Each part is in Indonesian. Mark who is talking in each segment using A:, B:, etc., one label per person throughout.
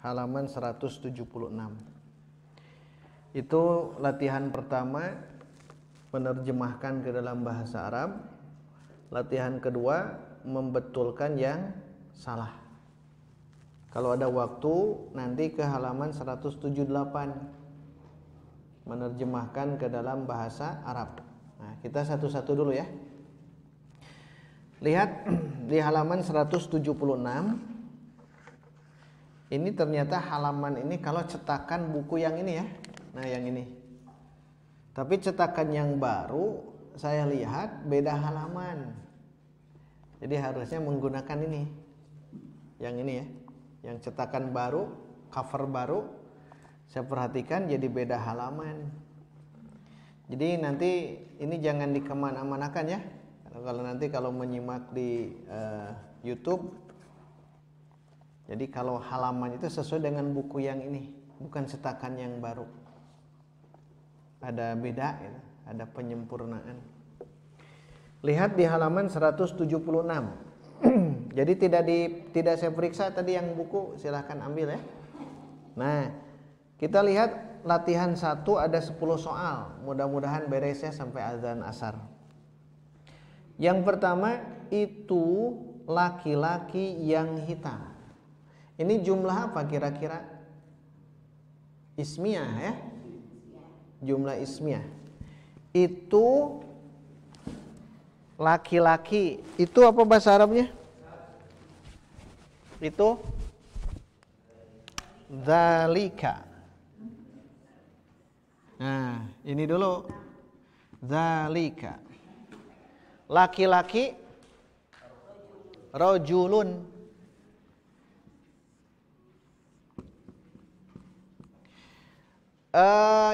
A: halaman 176. Itu latihan pertama, menerjemahkan ke dalam bahasa Arab. Latihan kedua, membetulkan yang salah. Kalau ada waktu nanti ke halaman 178, menerjemahkan ke dalam bahasa Arab. Nah, kita satu-satu dulu ya. Lihat di halaman 176. Ini ternyata halaman ini kalau cetakan buku yang ini ya. Nah, yang ini. Tapi cetakan yang baru saya lihat beda halaman. Jadi harusnya menggunakan ini. Yang ini ya. Yang cetakan baru, cover baru. Saya perhatikan jadi beda halaman. Jadi nanti ini jangan dikemana-manakan ya. Kalau menyimak di YouTube, jadi kalau halaman itu sesuai dengan buku yang ini, bukan cetakan yang baru. Ada beda, ya, ada penyempurnaan. Lihat di halaman 176. Jadi tidak saya periksa tadi yang buku, silahkan ambil ya. Nah, kita lihat latihan 1 ada 10 soal. Mudah-mudahan beres ya sampai azan asar. Yang pertama itu laki-laki yang hitam. Ini jumlah apa kira-kira? Ismiyah ya. Jumlah ismiyah. Itu laki-laki. Itu apa bahasa Arabnya? Itu dzalika. Nah, ini dulu. Dzalika. Laki-laki rajulun.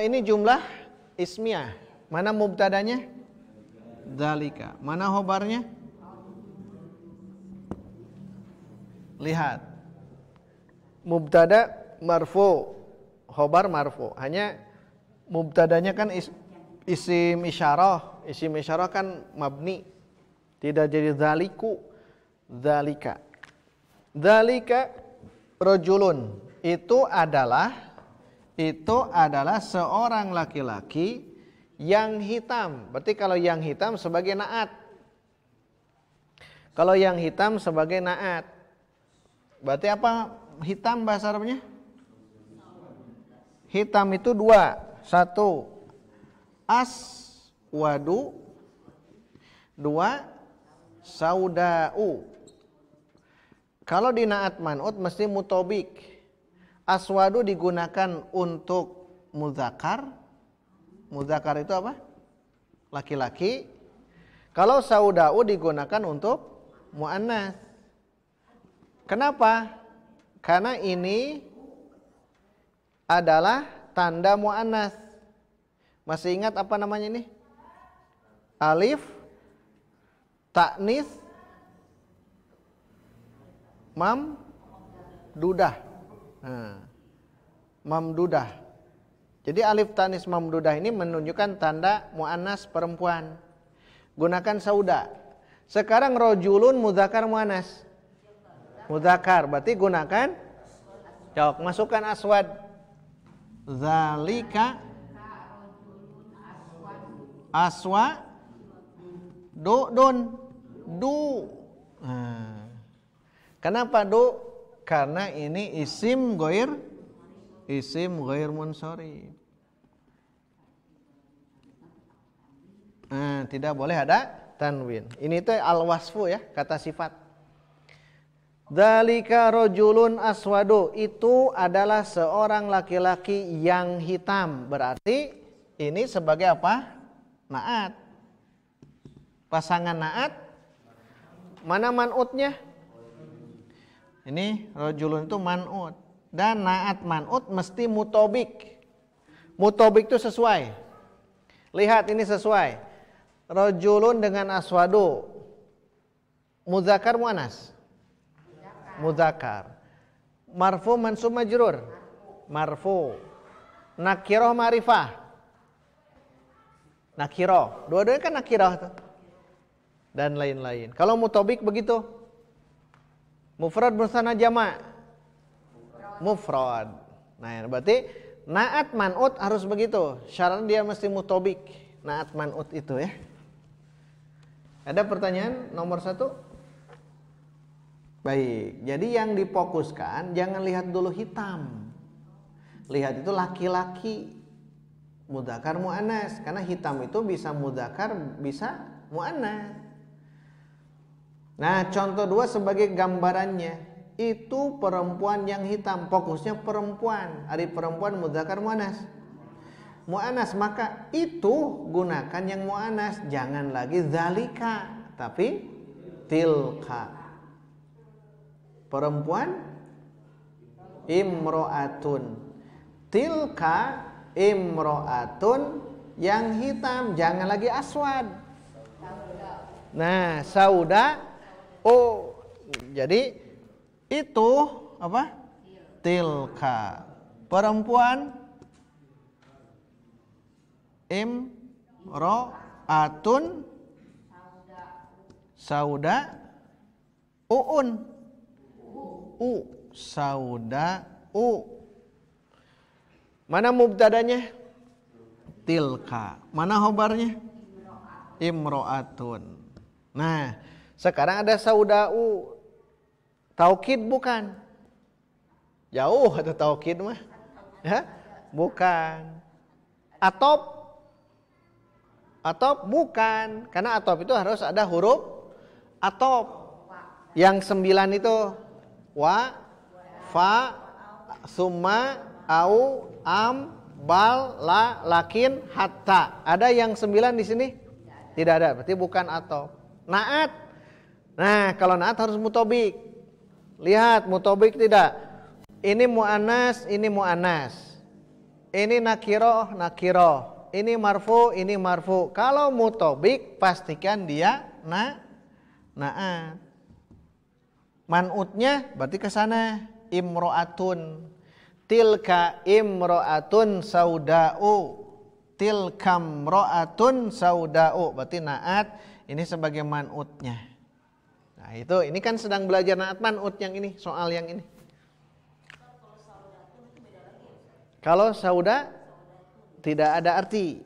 A: Ini jumlah ismiyah. Mana mubtadanya? Dzalika. Mana khobarnya? Lihat. Mubtada marfu, khobar marfu. Hanya mubtadanya kan isim isyarah. Isim isyarah kan mabni. Tidak jadi dzaliku, dzalika. Dzalika rajulun. Itu adalah seorang laki-laki yang hitam. Berarti kalau yang hitam sebagai naat. Kalau yang hitam sebagai naat. Berarti apa hitam bahasa Arabnya? Hitam itu 2. 1 aswadu, 2 saudau. Kalau di naat man'ut mesti mutobik. Aswadu digunakan untuk muzakkar. Muzakkar itu apa? Laki-laki. Kalau saudau digunakan untuk muannas. Kenapa? Karena ini adalah tanda muannas. Masih ingat apa namanya ini? Alif ta'nis mamdudah. Nah, mamdudah. Jadi alif ta'nis mamdudah ini menunjukkan tanda muannas perempuan. Gunakan sauda. Sekarang rajulun muzakkar muannas. Muzakkar, berarti gunakan jawab, masukkan aswad. Zalika aswa dun du. Nah, kenapa du? Karena ini isim ghair munsharif. Nah, tidak boleh ada tanwin. Ini tuh al-wasfu ya, kata sifat. Dzalika rajulun aswadu, itu adalah seorang laki-laki yang hitam. Berarti ini sebagai apa? Naat. Pasangan naat. Mana man'utnya? Ini rajulun itu man'ut. Dan naat man'ut mesti mutobik. Mutobik itu sesuai. Lihat ini sesuai. Rajulun dengan aswadu. Muzakkar muannas? Muzakkar. Marfu mansub majrur? Marfu. Nakirah ma'rifah? Nakirah. Dua-duanya kan nakirah tuh. Dan lain-lain. Kalau mutobik begitu. Mufrad bersana jama'? mufrad. Nah, berarti naat man'ut harus begitu. Syaratnya dia mesti mutobik. Naat man'ut itu ya. Ada pertanyaan nomor 1? Baik, jadi yang difokuskan jangan lihat dulu hitam. Lihat itu laki-laki. Mudzakkar muannas, karena hitam itu bisa mudzakkar bisa muannas. Nah, contoh 2 sebagai gambarannya. Itu perempuan yang hitam, fokusnya perempuan. Ari perempuan mudzakkar muannas. Muannas, maka itu gunakan yang muannas, jangan lagi zalika, tapi tilka. Perempuan imro'atun. Tilka imro'atun yang hitam, jangan lagi aswad. Nah, sauda jadi itu apa? Tilka. Perempuan imro'atun sauda sauda Mana mubtadanya? Tilka. Mana khobarnya? Imro'atun. Nah, sekarang ada sauda'u. Taukid bukan? Jauh atau taukid mah? Ya? Bukan. Atop bukan. Karena atop itu harus ada huruf atop. Yang 9 itu wa, fa, summa, au, am, bal, la, lakin, hatta. Ada yang 9 di sini? Tidak ada, berarti bukan atop. Naat. Nah, kalau naat harus mutobik. Lihat, mutobik tidak. Ini mu'annas, ini mu'annas. Ini nakiroh, nakiroh. Ini marfu, ini marfu. Kalau mutobik, pastikan dia naat. Man'utnya berarti ke sana. Imro'atun. Tilka imro'atun sauda'u. Tilkam ro'atun sauda'u. Berarti naat ini sebagai man'utnya. Nah itu, ini kan sedang belajar naat man'ut yang ini, soal yang ini. Kalau sauda tidak ada arti.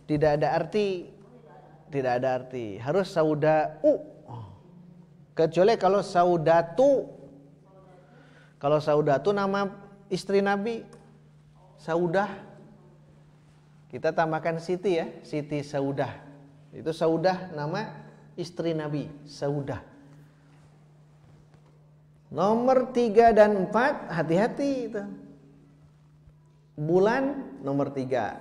A: Tidak ada arti. Tidak ada arti. Harus sauda'u. Kecuali kalau saudatu. Kalau saudatu nama istri Nabi. Saudah. Kita tambahkan Siti ya. Siti Saudah. Itu Saudah nama istri Nabi. Saudah. Nomor 3 dan 4 hati-hati itu. Bulan nomor 3.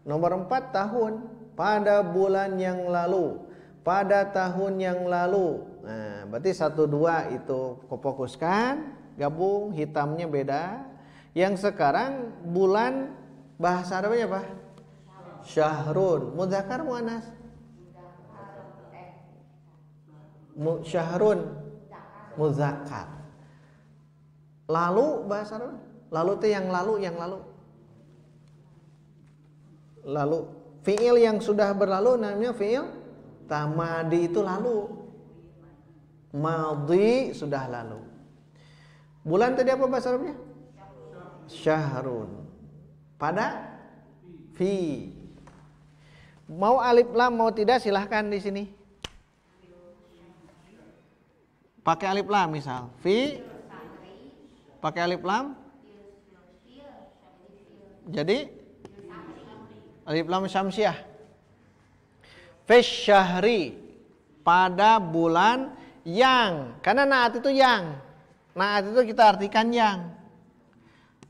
A: Nomor 4 tahun. Pada bulan yang lalu. Pada tahun yang lalu. Nah, berarti 1, 2 itu fokuskan. Gabung, hitamnya beda. Yang sekarang bulan bahasa Arabnya apa? Syahrun. Mudzakkar muannas? Syahrun. Mudzakkar. Lalu bahasa Arab? Lalu itu yang lalu, yang lalu. Lalu fiil yang sudah berlalu namanya fiil tamadi, itu lalu. Madhi sudah lalu. Bulan tadi apa bahasa Arabnya? Syahrun. Pada fi. Mau alif lam mau tidak silahkan di sini. Pakai alif lam misal. Fi. Pakai alif lam. Jadi alif lam syamsiah. Fi syahri. Pada bulan yang. Karena naat itu yang. Naat itu kita artikan yang.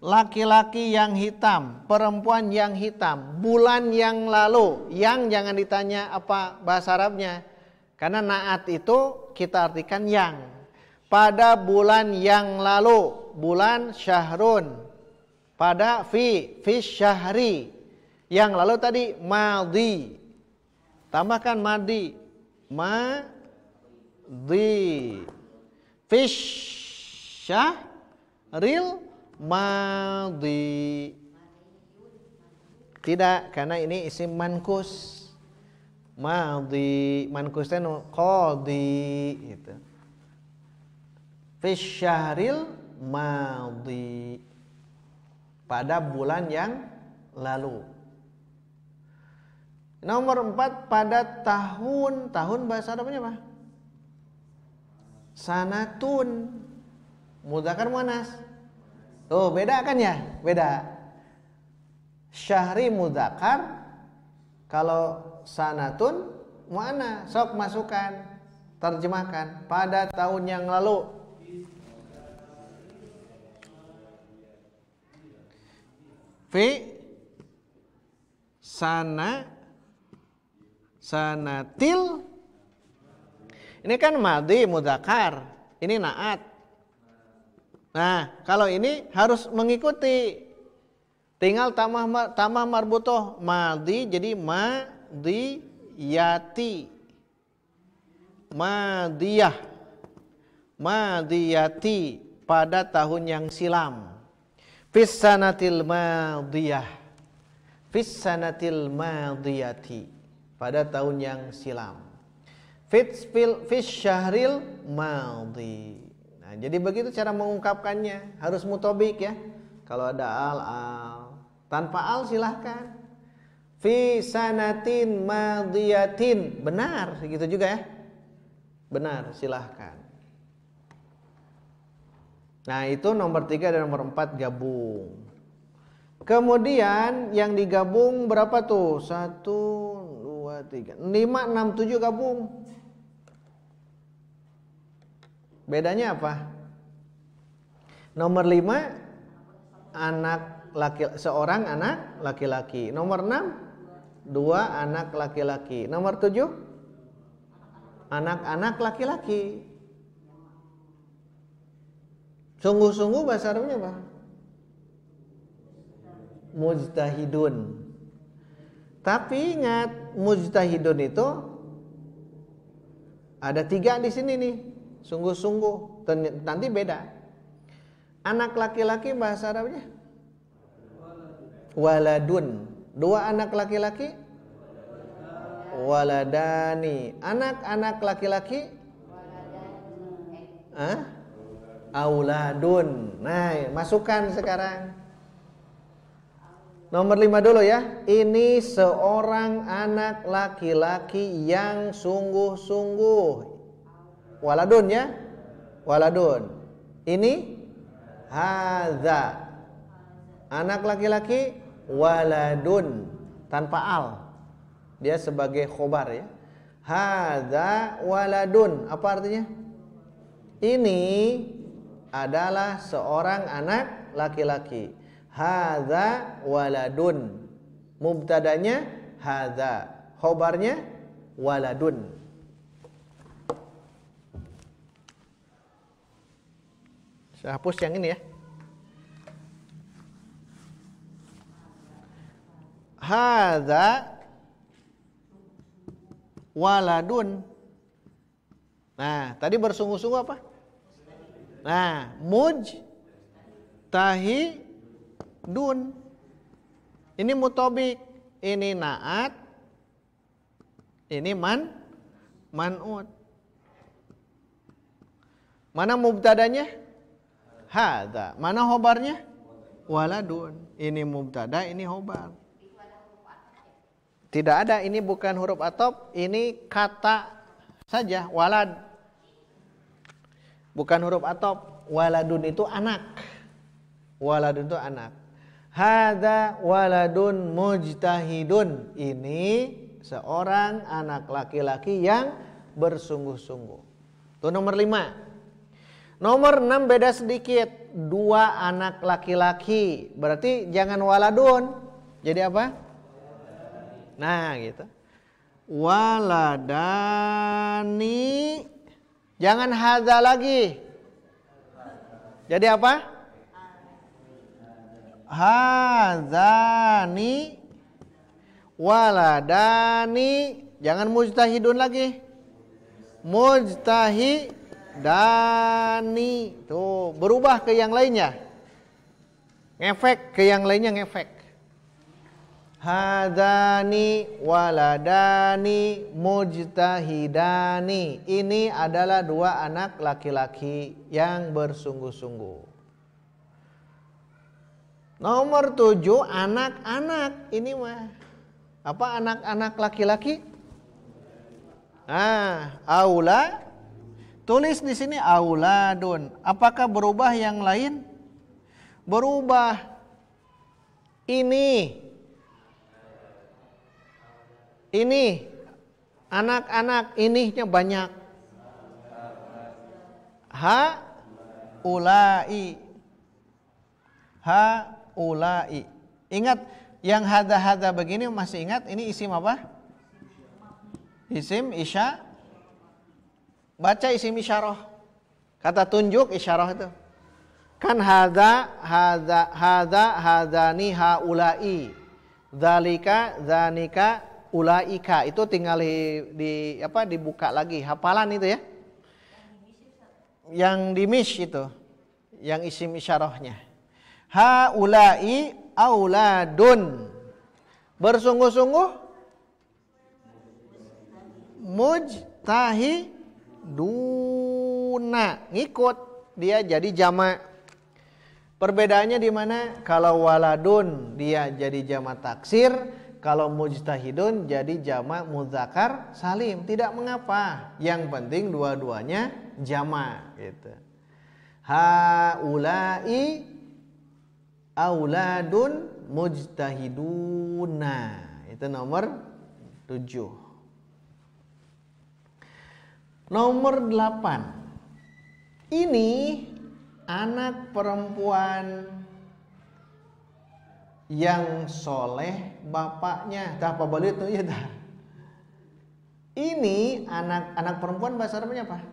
A: Laki-laki yang hitam, perempuan yang hitam, bulan yang lalu. Yang jangan ditanya apa bahasa Arabnya. Karena naat itu kita artikan yang. Pada bulan yang lalu, bulan syahrun. Pada fi syahri. Yang lalu tadi madhi. Tambahkan madhi. Madhi. Fi syahril madhi. Tidak, karena ini isim mankus. Madhi, mankusnya qadhi gitu. Fi syahril madhi. Pada bulan yang lalu. Nomor 4 pada tahun. Tahun bahasa Arabnya apa? Sanatun. Mudzakkar muannas. Tuh beda kan ya? Beda. Syahri mudzakkar, kalau sanatun muannas. Sok masukkan, terjemahkan. Pada tahun yang lalu. Fi sanatil. Ini kan madhi mudzakkar, ini naat. Nah, kalau ini harus mengikuti. Tinggal tamah marbutoh madhi jadi madhiyati. Madhiyati pada tahun yang silam. Fis sanatil madhiyah. Fis sanatil madhiyati pada tahun yang silam. Fis syahril madhi. Nah, jadi begitu cara mengungkapkannya, harus mutobik ya. Kalau ada al. Tanpa al silahkan. Fi sanatin madhiyatin. Benar, gitu juga ya. Benar, silahkan. Nah, itu nomor 3 dan nomor 4 gabung. Kemudian yang digabung berapa tuh? 1, 2, 3, 5, 6, 7 gabung. Bedanya apa? Nomor 5 anak laki, seorang anak laki-laki. Nomor 6 2 anak laki-laki. Nomor 7 anak-anak laki-laki. Sungguh-sungguh bahasa Arabnya apa? Mujtahidun. Tapi ingat, mujtahidun itu ada 3 di sini nih. Sungguh-sungguh. Nanti beda. Anak laki-laki bahasa Arabnya waladun. 2 anak laki-laki waladani. Anak-anak laki-laki auladun. Nah, masukkan sekarang. Nomor 5 dulu ya. Ini seorang anak laki-laki yang sungguh-sungguh. Waladun ya. Waladun. Ini hadza. Anak laki-laki waladun tanpa al. Dia sebagai khobar ya. Hadza waladun. Apa artinya? Ini adalah seorang anak laki-laki. Hadza waladun. Mubtadanya hadza, khobarnya waladun. Saya hapus yang ini ya. Hadza waladun. Nah, tadi bersungguh-sungguh apa? Nah, mujtahidun. Ini mutobik, ini naat, ini man'ut. Mana mubtadanya? Hadza. Mana khobarnya? Waladun. Ini mubtada, ini khobar. Tidak ada, ini bukan huruf atop, ini kata saja, walad. Bukan huruf atop, waladun itu anak. Waladun itu anak. Hadza waladun mujtahidun. Ini seorang anak laki-laki yang bersungguh-sungguh. Itu nomor 5. Nomor 6 beda sedikit. 2 anak laki-laki. Berarti jangan waladun. Jadi apa? Nah gitu. Waladani. Jangan hadza lagi. Jadi apa? Hadzani. Waladani. Jangan mujtahidun lagi. Mujtahidani. Tuh, berubah ke yang lainnya. Ngefek ke yang lainnya, ngefek. Hadzani waladani mujtahidani. Ini adalah 2 anak laki-laki yang bersungguh-sungguh. Nomor 7 anak-anak. Ini mah apa, anak-anak laki-laki? Aula. Tulis di sini auladun. Apakah berubah yang lain? Berubah. Ini anak-anak, inihnya banyak. Haulai. Ingat yang hada begini, masih ingat ini isim apa? Isim isya. Baca isim isyarah. Kata tunjuk isyarah itu. Kan hadani haulai. Dzalika dzanika ulaika. Itu tinggal dibuka lagi hafalan itu ya. Yang di mish itu. Yang isim isyarahnya. Haulai auladun. Bersungguh-sungguh mujtahiduna, ngikut, dia jadi jamak. Perbedaannya di mana? Kalau waladun dia jadi jamak taksir, kalau mujtahidun jadi jamak mudzakar salim. Tidak mengapa, yang penting dua-duanya jamak gitu. Haulai auladun mujtahiduna. Itu nomor 7. Nomor 8. Ini anak perempuan yang soleh bapaknya. Tah apa balik itu ya dah. Ini anak perempuan bahasa Arabnya apa?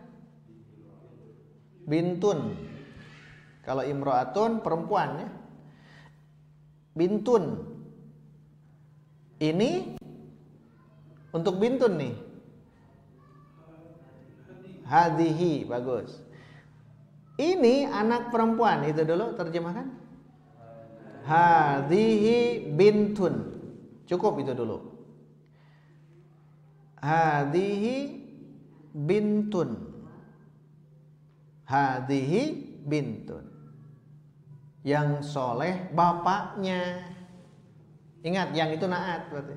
A: Bintun. Kalau imro'atun perempuan ya. Bintun. Ini untuk bintun nih. Hadhihi, bagus. Ini anak perempuan, itu dulu terjemahkan. Hadhihi bintun. Cukup itu dulu. Hadhihi bintun. Hadhihi bintun. Yang soleh bapaknya. Ingat, yang itu naat berarti.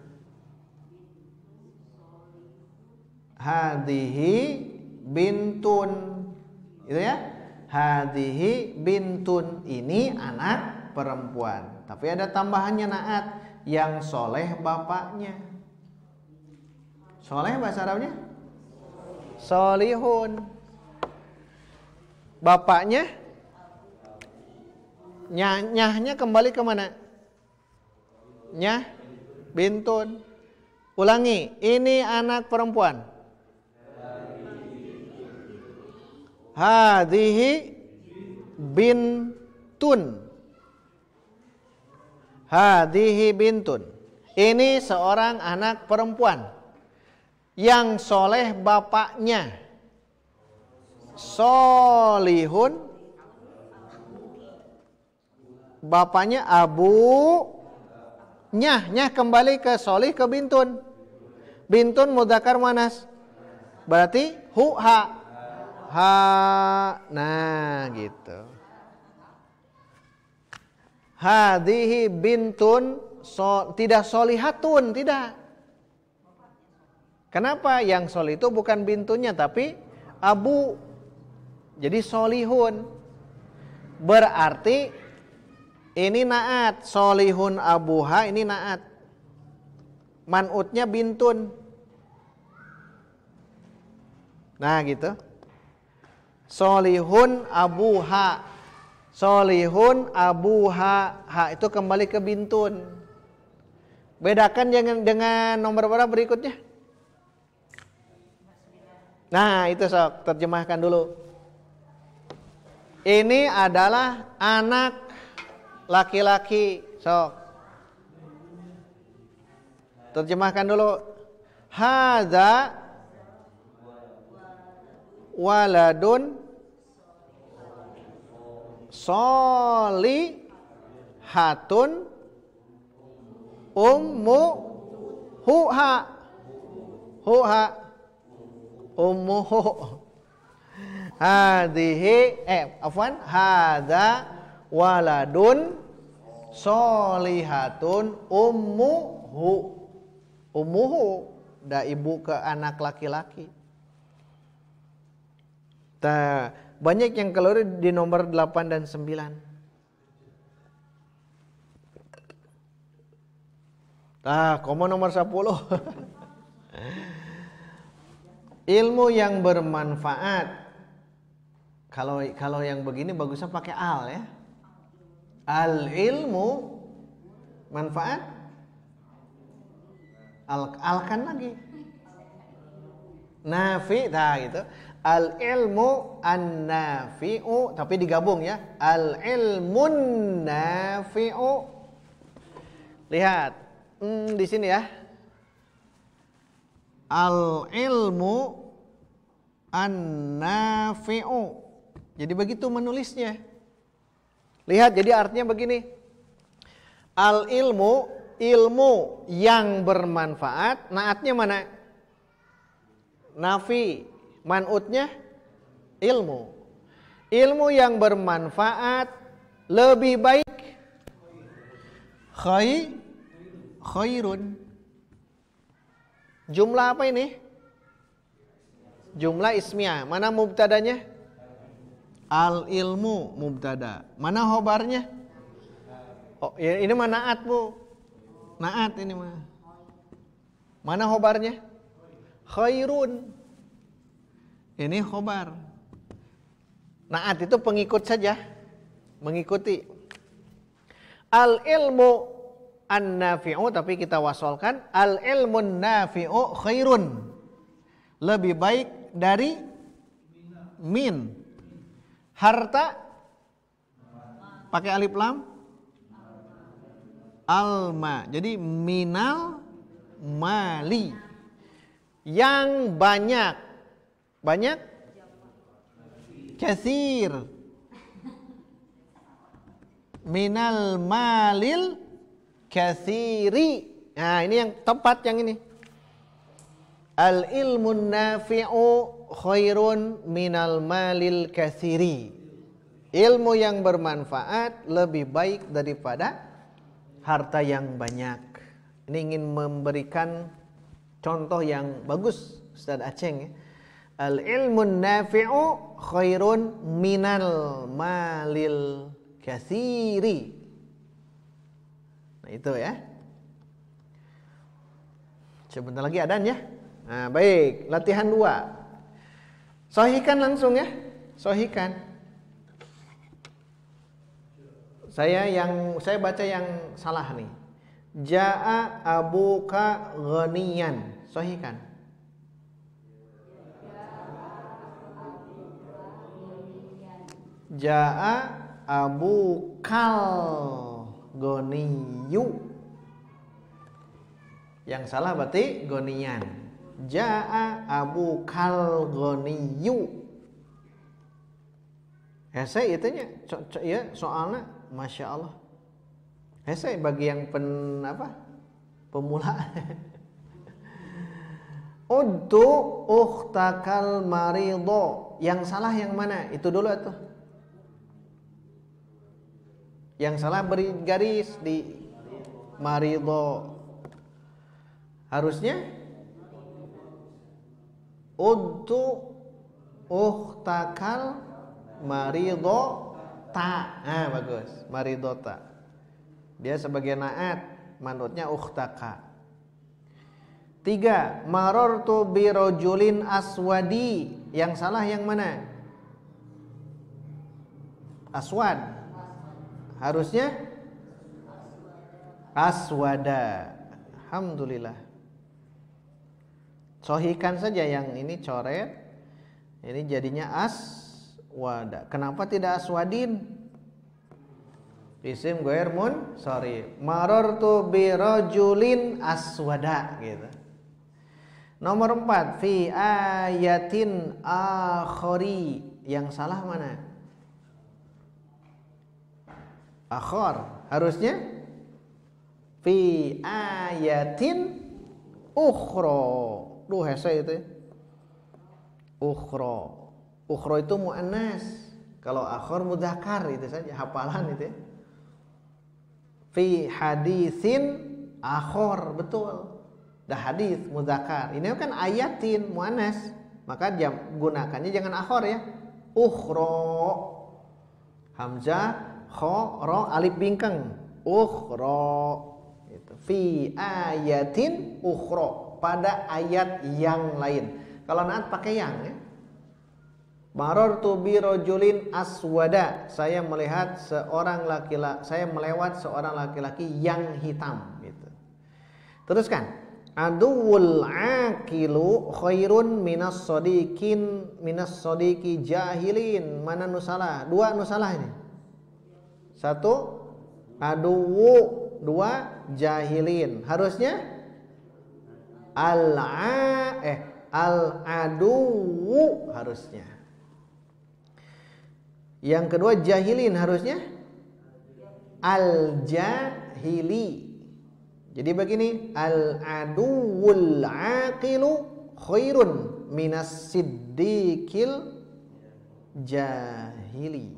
A: Hadhihi bintun. Itu ya. Hadhihi bintun. Ini anak perempuan. Tapi ada tambahannya naat. Yang soleh bapaknya. Soleh bahasa Arabnya? Solihun. Bapaknya? Nyahnya kembali ke mana? Nyah bintun. Ulangi. Ini anak perempuan. Hadhihi bintun. Hadhihi bintun. Ini seorang anak perempuan yang soleh bapaknya. Solihun. Bapaknya abu. Nyah kembali ke solih ke bintun. Bintun mudzakkar muannas. Berarti ha. Nah gitu. Hadhihi bintun, tidak solihatun, tidak. Kenapa? Yang solih itu bukan bintunnya tapi abu. Jadi solihun. Berarti ini naat. Solihun abuha ini naat. Man'utnya bintun. Nah gitu. Solihun abuha. Solihun abuha. Ha itu kembali ke bintun. Bedakan dengan nomor berapa berikutnya? Nah itu sok, terjemahkan dulu. Ini adalah anak laki-laki. Sok, terjemahkan dulu. Hadza waladun solihatun ummuhu hadhihi hadza waladun Solihatun ummuhu. Ummuhu da ibu ke anak laki-laki. Banyak yang keluar di nomor 8 dan 9. Komo nomor 10. Ilmu yang bermanfaat. Kalau yang begini bagusnya pakai al ya. Al ilmu manfaat. Alkan lagi. Nafi, gitu. Al ilmu an nafi'u, tapi digabung ya. Al ilmun nafi'u. Lihat, di sini ya. Al ilmu an nafi'u. Jadi begitu menulisnya. Lihat, jadi artinya begini. Al ilmu, ilmu yang bermanfaat. Naatnya mana? Nafi. Man'utnya ilmu. Ilmu yang bermanfaat lebih baik. Khairun. Jumlah apa ini? Jumlah ismiyah. Mana mubtadanya? Al ilmu mubtada. Mana khobarnya? Oh, ini mah naat, Bu. Naat ini mah. Mana khobarnya? Khairun. Ini khobar. Naat itu pengikut saja. Mengikuti. Al ilmu an-nafi'u, tapi kita wasolkan. Al ilmun nafi'u khairun. Lebih baik dari min. Harta pakai alif lam. Alma. Jadi minal mali. Yang banyak. Banyak? Katsir. Minal malil katsiri. Nah, ini yang tepat yang ini. Al ilmun nafi'u khairun minal malil katsiri. Ilmu yang bermanfaat lebih baik daripada harta yang banyak. Ini ingin memberikan contoh yang bagus Ustaz Aceng ya. Al ilmun nafi'u khairun minal malil katsiri. Nah itu ya. Sebentar lagi adzan ya. Nah baik, latihan 2. Sahihkan langsung ya. Sahihkan. Saya baca yang salah nih. Ja'a abuka ghaniyan. Sahihkan. Ja'a abukal ghaniyu. Yang salah berarti ghaniyan. Ja'a abukal ghaniyu. Hese itunya ya soalnya Masya Allah. Hese bagi yang pemula. Uddu ukhtakal marido. Yang salah yang mana? Itu dulu tuh. Yang salah beri garis di marido. Harusnya uddu ukhtakal marido ta. Nah bagus. Marido ta. Dia sebagai naat. Manutnya ukhtaka. 3. Marartu birojulin aswadi. Yang salah yang mana? Aswad. Harusnya aswada. Alhamdulillah. Sohikan saja yang ini coret. Ini jadinya aswada. Kenapa tidak aswadin? Isim ghair munsharif. Marartu birajulin aswada gitu. Nomor 4, fi ayatin akhari. Yang salah mana? Akhar. Harusnya fi ayatin ukhra. Duh hese itu. Ukhra. Ukhra itu muannas. Kalau akhar mudzakkar itu saja hafalan itu ya. Fi haditsin akhor, betul. Dah hadis muzakkar. Ini kan ayatin muannas, maka gunakannya jangan akhor ya. Ukhra. Hamzah, kha, ra, alif bingkang. Ukhra. Gitu. Fi ayatin ukhra, pada ayat yang lain. Kalau naat pakai yang ya. Marartu bi rajulin aswada, saya melihat seorang laki-laki, saya melewat seorang laki-laki yang hitam gitu. Teruskan. Aduwul aqilu khairun minas sadiqi jahilin. Mana nusalah? Dua nusalah ini. Satu aduwu, dua jahilin. Harusnya al aduwu harusnya. Yang kedua jahilin harusnya al-jahili. Jadi begini, al-aduwul aqilu khairun minas siddiqil jahili.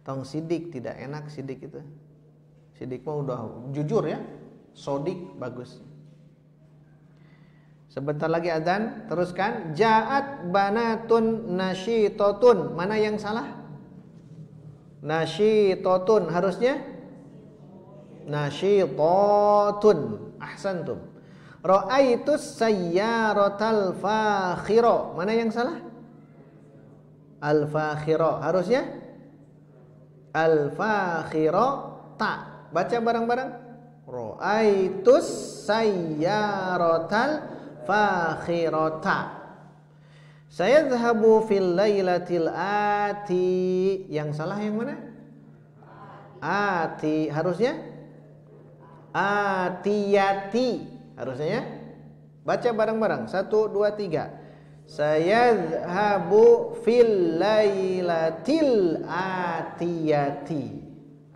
A: Tong sidik tidak enak sidik itu. Sidik mah udah jujur ya. Sodik bagus. Sebentar lagi azan, teruskan. Ja'at banatun nasyitatun. Mana yang salah? Nasyitatun harusnya nasyitatun. Ahsantum. Ra'aitus sayyaratal fakhira. Mana yang salah? Al-fakhira. Harusnya al-fakhira ta. Baca bareng-bareng. Ra'aitus sayyaratal fakhirata. Saya zahabu fil lailatil ati. Yang salah yang mana? Ati. Harusnya atiyati. Harusnya ya. Baca bareng-bareng. 1, 2, 3. Saya zahabu fil lailatil atiyati.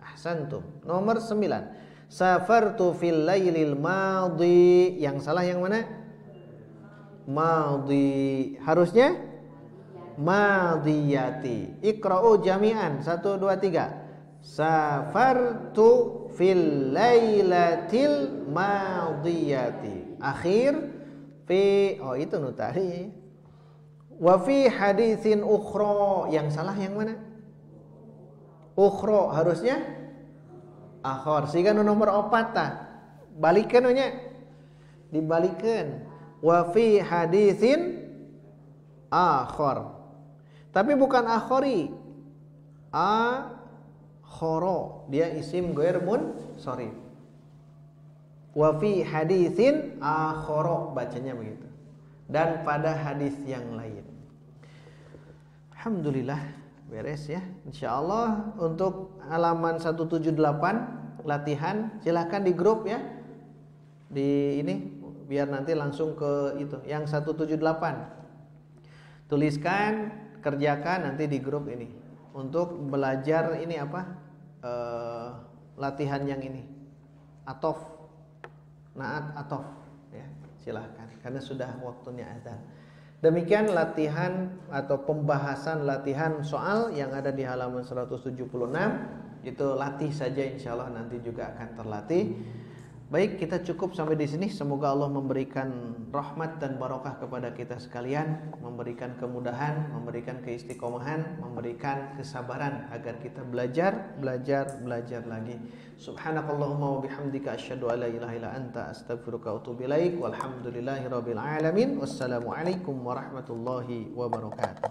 A: Ahsantum. Nomor 9. Safartu fil lailil madhi. Yang salah yang mana? Madhi. Harusnya madhiyati. Iqra'u jami'an. 1, 2, 3. Safartu fil lailatil madhiyati. Akhir fi, oh itu nutari. Wa fi haditsin ukhra. Yang salah yang mana? Ukhra. Harusnya akhir. Sehingga nomor 4 ta. Balikan nya. Dibalikan. Wa fi haditsin akhar. Tapi bukan akhari. Akhara. Dia isim ghair munsharif. Wa fi haditsin akhara, bacanya begitu. Dan pada hadis yang lain. Alhamdulillah beres ya. Insyaallah untuk halaman 178 latihan silahkan di grup ya. Di ini biar nanti langsung ke itu yang 178. Tuliskan, kerjakan nanti di grup ini untuk belajar ini apa latihan yang ini atof, naat atof ya, silahkan karena sudah waktunya azan. Demikian latihan atau pembahasan latihan soal yang ada di halaman 176. Itu latih saja, insyaallah nanti juga akan terlatih. Baik, kita cukup sampai di sini. Semoga Allah memberikan rahmat dan barokah kepada kita sekalian, memberikan kemudahan, memberikan keistiqomahan, memberikan kesabaran agar kita belajar lagi. Subhanakallahumma wa bihamdika asyhadu an la ilaha illa anta astaghfiruka wa atubu ilaik. Walhamdulillahirabbil alamin. Wassalamualaikum warahmatullahi wabarakatuh.